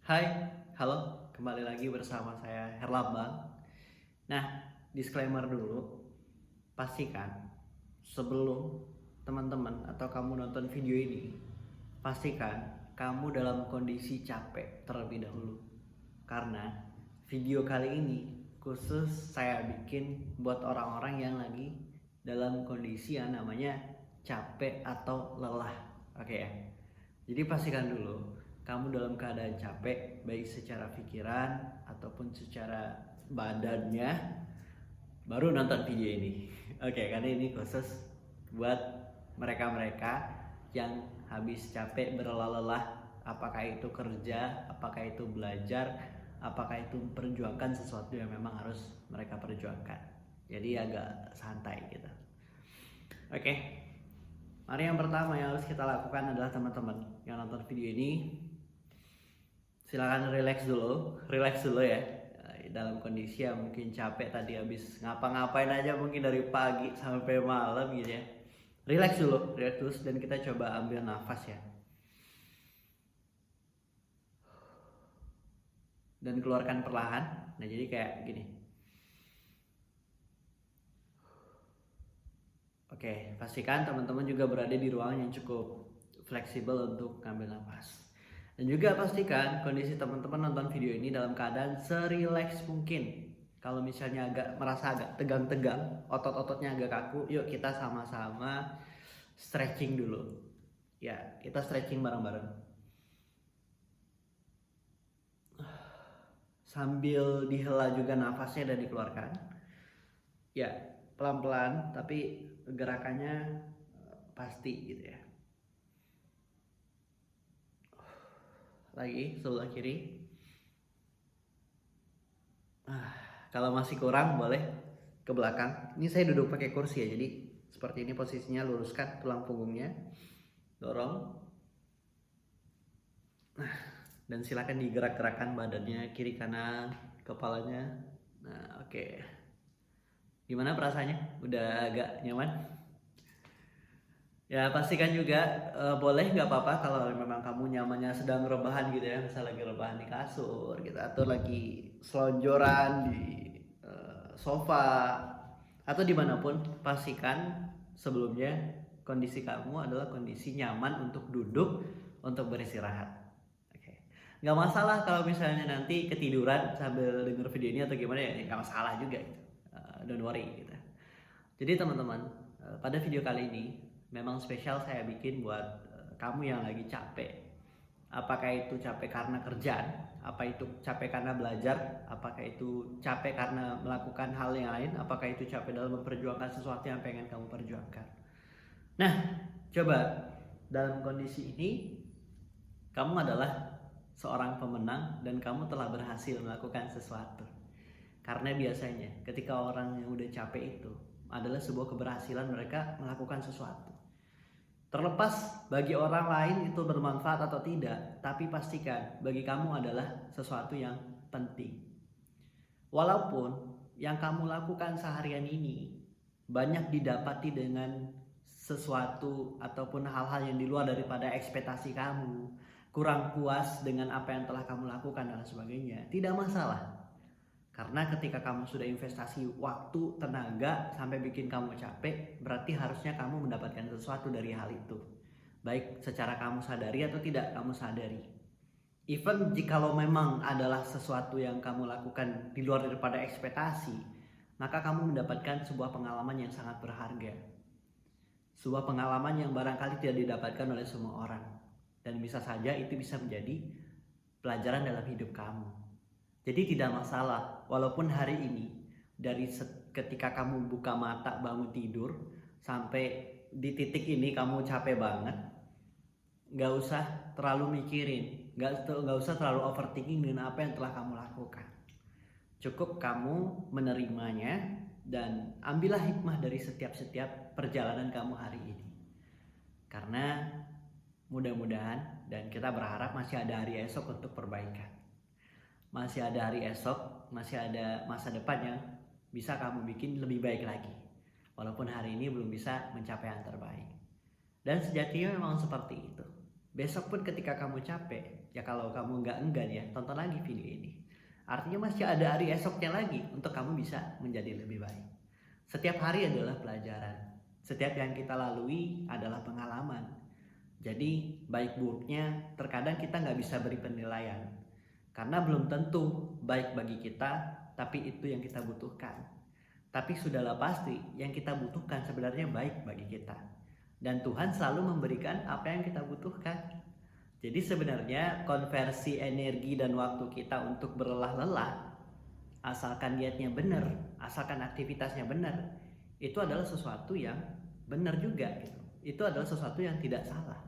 Hai, halo, kembali lagi bersama saya Herlambang. Nah, disclaimer dulu, pastikan sebelum teman-teman atau kamu nonton video ini, pastikan kamu dalam kondisi capek terlebih dahulu. Karena video kali ini khusus saya bikin buat orang-orang yang lagi dalam kondisi yang namanya capek atau lelah. Oke ya. Jadi pastikan dulu kamu dalam keadaan capek baik secara pikiran ataupun secara badannya baru nonton video ini. Oke, karena ini khusus buat mereka-mereka yang habis capek berlelah-lelah, apakah itu kerja, apakah itu belajar, apakah itu memperjuangkan sesuatu yang memang harus mereka perjuangkan. Jadi agak santai gitu. Oke. Mari yang pertama yang harus kita lakukan adalah teman-teman yang nonton video ini, silakan relax dulu ya. Dalam kondisi yang mungkin capek tadi habis ngapa-ngapain aja mungkin dari pagi sampai malam gitu ya. Relax dulu dan kita coba ambil nafas ya. Dan keluarkan perlahan. Nah, jadi kayak gini. Oke, pastikan teman-teman juga berada di ruangan yang cukup fleksibel untuk ngambil nafas. Dan juga pastikan kondisi teman-teman nonton video ini dalam keadaan serileks mungkin. Kalau misalnya merasa agak tegang-tegang, otot-ototnya agak kaku, yuk kita sama-sama stretching dulu. Ya, kita stretching bareng-bareng. Sambil dihela juga nafasnya dan dikeluarkan. Ya, pelan-pelan tapi gerakannya pasti gitu ya. Lagi sebelah kiri. Kalau masih kurang boleh ke belakang. Ini saya duduk pakai kursi ya, jadi seperti ini posisinya, luruskan tulang punggungnya, dorong. Dan silakan digerak-gerakkan badannya kiri kanan, kepalanya. Nah, oke. Gimana perasaannya? Udah agak nyaman? Ya pastikan juga boleh nggak apa-apa kalau memang kamu nyamannya sedang rebahan gitu ya, misal lagi rebahan di kasur gitu atau lagi selonjoran di sofa atau dimanapun, pastikan sebelumnya kondisi kamu adalah kondisi nyaman untuk duduk untuk beristirahat. Oke, nggak masalah kalau misalnya nanti ketiduran sambil denger video ini atau gimana ya, nggak masalah juga gitu. Don't worry gitu. Jadi teman-teman, pada video kali ini memang spesial saya bikin buat kamu yang lagi capek. Apakah itu capek karena kerjaan, apa itu capek karena belajar, apakah itu capek karena melakukan hal yang lain, apakah itu capek dalam memperjuangkan sesuatu yang pengen kamu perjuangkan. Nah, coba dalam kondisi ini kamu adalah seorang pemenang dan kamu telah berhasil melakukan sesuatu. Karena biasanya ketika orang yang udah capek itu adalah sebuah keberhasilan mereka melakukan sesuatu. Terlepas bagi orang lain itu bermanfaat atau tidak, tapi pastikan bagi kamu adalah sesuatu yang penting. Walaupun yang kamu lakukan seharian ini banyak didapati dengan sesuatu ataupun hal-hal yang di luar daripada ekspektasi kamu, kurang puas dengan apa yang telah kamu lakukan dan sebagainya, tidak masalah. Karena ketika kamu sudah investasi waktu, tenaga, sampai bikin kamu capek, berarti harusnya kamu mendapatkan sesuatu dari hal itu. Baik secara kamu sadari atau tidak kamu sadari. Even jikalau memang adalah sesuatu yang kamu lakukan di luar daripada ekspektasi, maka kamu mendapatkan sebuah pengalaman yang sangat berharga. Sebuah pengalaman yang barangkali tidak didapatkan oleh semua orang. Dan bisa saja itu bisa menjadi pelajaran dalam hidup kamu. Jadi tidak masalah, walaupun hari ini dari ketika kamu buka mata bangun tidur sampai di titik ini kamu capek banget, nggak usah terlalu mikirin, nggak usah terlalu overthinking dengan apa yang telah kamu lakukan. Cukup kamu menerimanya dan ambillah hikmah dari setiap perjalanan kamu hari ini. Karena mudah-mudahan dan kita berharap masih ada hari esok untuk perbaikan. Masih ada hari esok, masih ada masa depan yang bisa kamu bikin lebih baik lagi. Walaupun hari ini belum bisa mencapai yang terbaik. Dan sejatinya memang seperti itu. Besok pun ketika kamu capek, ya kalau kamu nggak enggan ya, tonton lagi video ini. Artinya masih ada hari esoknya lagi untuk kamu bisa menjadi lebih baik. Setiap hari adalah pelajaran. Setiap yang kita lalui adalah pengalaman. Jadi baik buruknya terkadang kita nggak bisa beri penilaian. Karena belum tentu baik bagi kita, tapi itu yang kita butuhkan. Tapi sudahlah pasti yang kita butuhkan sebenarnya baik bagi kita. Dan Tuhan selalu memberikan apa yang kita butuhkan. Jadi sebenarnya konversi energi dan waktu kita untuk berlelah-lelah, asalkan niatnya benar, asalkan aktivitasnya benar, itu adalah sesuatu yang benar juga gitu. Itu adalah sesuatu yang tidak salah.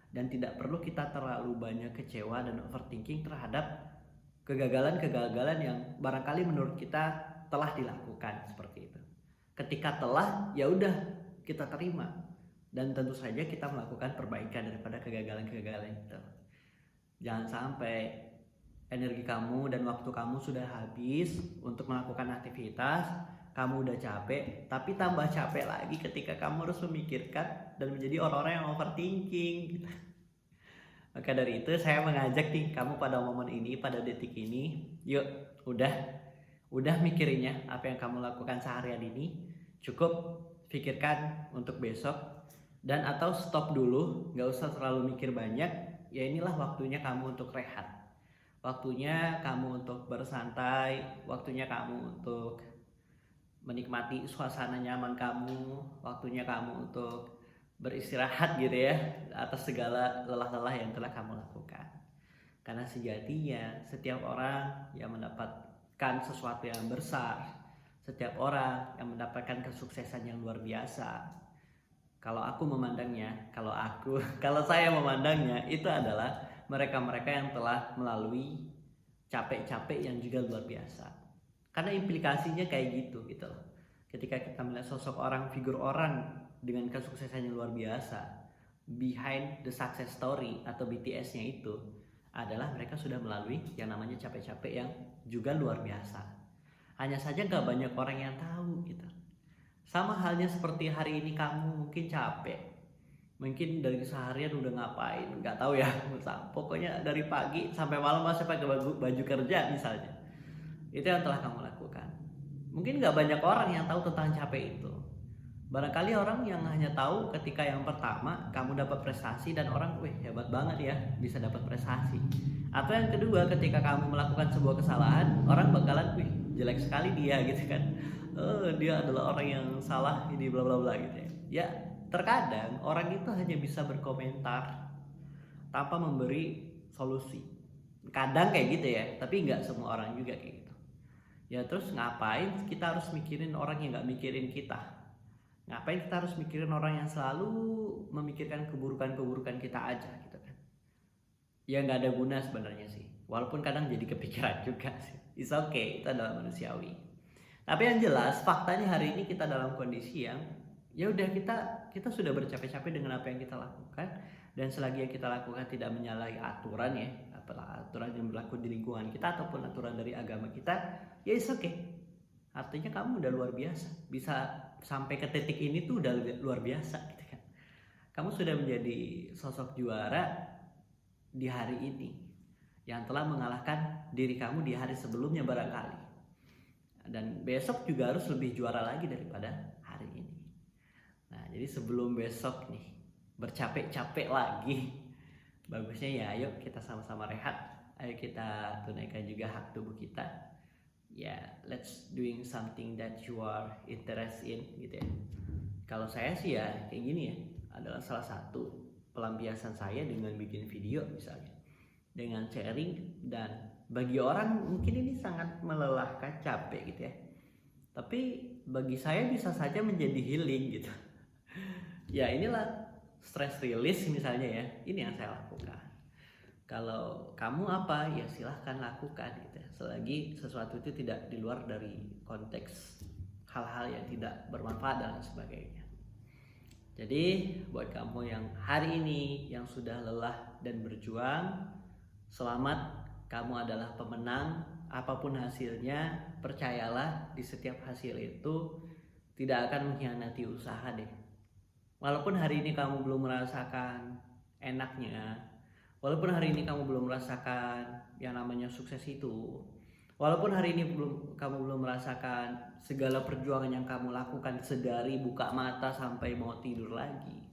Dan tidak perlu kita terlalu banyak kecewa dan overthinking terhadap kegagalan-kegagalan yang barangkali menurut kita telah dilakukan seperti itu. Ketika telah, ya udah kita terima. Dan tentu saja kita melakukan perbaikan daripada kegagalan-kegagalan itu. Jangan sampai energi kamu dan waktu kamu sudah habis untuk melakukan aktivitas, kamu udah capek, tapi tambah capek lagi ketika kamu harus memikirkan dan menjadi orang-orang yang overthinking gitu. Maka dari itu saya mengajak nih kamu pada momen ini, pada detik ini, yuk udah mikirinnya apa yang kamu lakukan seharian ini, cukup pikirkan untuk besok. Dan atau stop dulu, gak usah terlalu mikir banyak. Ya inilah waktunya kamu untuk rehat, waktunya kamu untuk bersantai, waktunya kamu untuk menikmati suasana nyaman kamu, waktunya kamu untuk beristirahat gitu ya atas segala lelah-lelah yang telah kamu lakukan. Karena sejatinya setiap orang yang mendapatkan sesuatu yang besar, setiap orang yang mendapatkan kesuksesan yang luar biasa, kalau saya memandangnya itu adalah mereka-mereka yang telah melalui capek-capek yang juga luar biasa. Karena implikasinya kayak gitu loh. Ketika kita melihat sosok orang, figur orang dengan kesuksesan yang luar biasa, behind the success story atau BTS-nya itu adalah mereka sudah melalui yang namanya capek-capek yang juga luar biasa. Hanya saja gak banyak orang yang tahu gitu. Sama halnya seperti hari ini kamu mungkin capek, mungkin dari seharian udah ngapain, nggak tahu ya, pokoknya dari pagi sampai malam masih pakai baju kerja misalnya. Itu yang telah kamu lakukan. Mungkin nggak banyak orang yang tahu tentang capek itu. Barangkali orang yang hanya tahu ketika yang pertama kamu dapat prestasi dan orang, wih hebat banget ya bisa dapat prestasi. Atau yang kedua ketika kamu melakukan sebuah kesalahan, orang bakalan, wih jelek sekali dia gitu kan. Dia adalah orang yang salah ini bla bla bla gitu ya. Ya terkadang orang itu hanya bisa berkomentar tanpa memberi solusi. Kadang kayak gitu ya, tapi nggak semua orang juga kayak gitu. Ya terus ngapain kita harus mikirin orang yang nggak mikirin kita? Ngapain kita harus mikirin orang yang selalu memikirkan keburukan-keburukan kita aja gitu kan? Ya nggak ada guna sebenarnya sih. Walaupun kadang jadi kepikiran juga sih. It's okay, itu adalah manusiawi. Tapi yang jelas faktanya hari ini kita dalam kondisi yang ya udah kita sudah bercapek-capek dengan apa yang kita lakukan, dan selagi yang kita lakukan tidak menyalahi aturan ya, apalah aturan yang berlaku di lingkungan kita ataupun aturan dari agama kita, ya it's okay. Artinya kamu udah luar biasa, bisa sampai ke titik ini tuh udah luar biasa gitu kan. Kamu sudah menjadi sosok juara di hari ini yang telah mengalahkan diri kamu di hari sebelumnya barangkali. Dan besok juga harus lebih juara lagi daripada hari ini. Nah, jadi sebelum besok nih bercapek-capek lagi, bagusnya ya ayo kita sama-sama rehat. Ayo kita tunaikan juga hak tubuh kita. Ya, let's doing something that you are interested in gitu ya. Kalau saya sih ya kayak gini ya, adalah salah satu pelampiasan saya dengan bikin video misalnya, dengan sharing. Dan bagi orang mungkin ini sangat melelahkan, capek gitu ya, tapi bagi saya bisa saja menjadi healing gitu. Ya inilah stress release misalnya ya, ini yang saya lakukan. Kalau kamu apa ya silahkan lakukan gitu ya, selagi sesuatu itu tidak di luar dari konteks hal-hal yang tidak bermanfaat dan sebagainya. Jadi buat kamu yang hari ini yang sudah lelah dan berjuang, selamat, kamu adalah pemenang. Apapun hasilnya, percayalah di setiap hasil itu tidak akan mengkhianati usaha deh. Walaupun hari ini kamu belum merasakan enaknya, Walaupun hari ini kamu belum merasakan yang namanya sukses itu, walaupun hari ini kamu belum merasakan segala perjuangan yang kamu lakukan sedari buka mata sampai mau tidur lagi,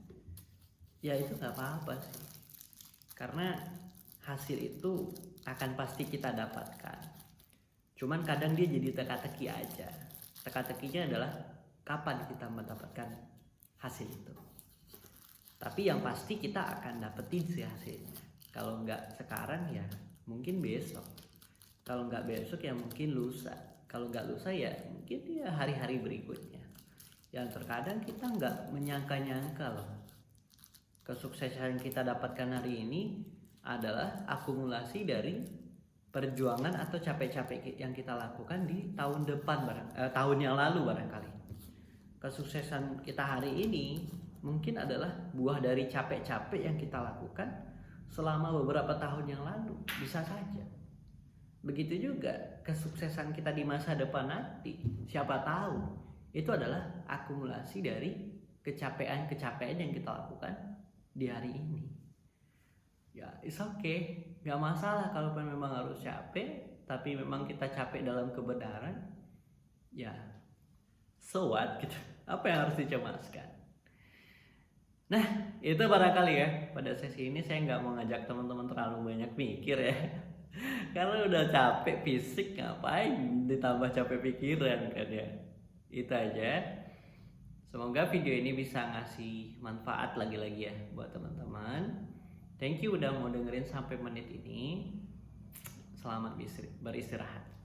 ya itu nggak apa-apa sih. Karena hasil itu akan pasti kita dapatkan. Cuman kadang dia jadi teka-teki aja. Teka-tekinya adalah kapan kita mendapatkan hasil itu. Tapi yang pasti kita akan dapetin sih hasilnya. Kalau nggak sekarang ya mungkin besok. Kalau nggak besok ya mungkin lusa. Kalau nggak lusa ya mungkin ya hari-hari berikutnya. Yang terkadang kita nggak menyangka-nyangka loh. Kesuksesan yang kita dapatkan hari ini adalah akumulasi dari perjuangan atau capek-capek yang kita lakukan di tahun depan, tahun yang lalu barangkali. Kesuksesan kita hari ini mungkin adalah buah dari capek-capek yang kita lakukan selama beberapa tahun yang lalu, bisa saja. Begitu juga kesuksesan kita di masa depan nanti, siapa tahu itu adalah akumulasi dari kecapean-kecapean yang kita lakukan di hari ini. Ya, it's okay, nggak masalah kalau memang harus capek, tapi memang kita capek dalam kebenaran. Ya, so what gitu. Apa yang harus dicemaskan? Nah, itu barangkali ya. Pada sesi ini saya nggak mau ngajak teman-teman terlalu banyak mikir ya. Karena udah capek fisik, ngapain ditambah capek pikiran kan ya. Itu aja. Semoga video ini bisa ngasih manfaat lagi-lagi ya buat teman-teman. Thank you udah mau dengerin sampai menit ini. Selamat beristirahat.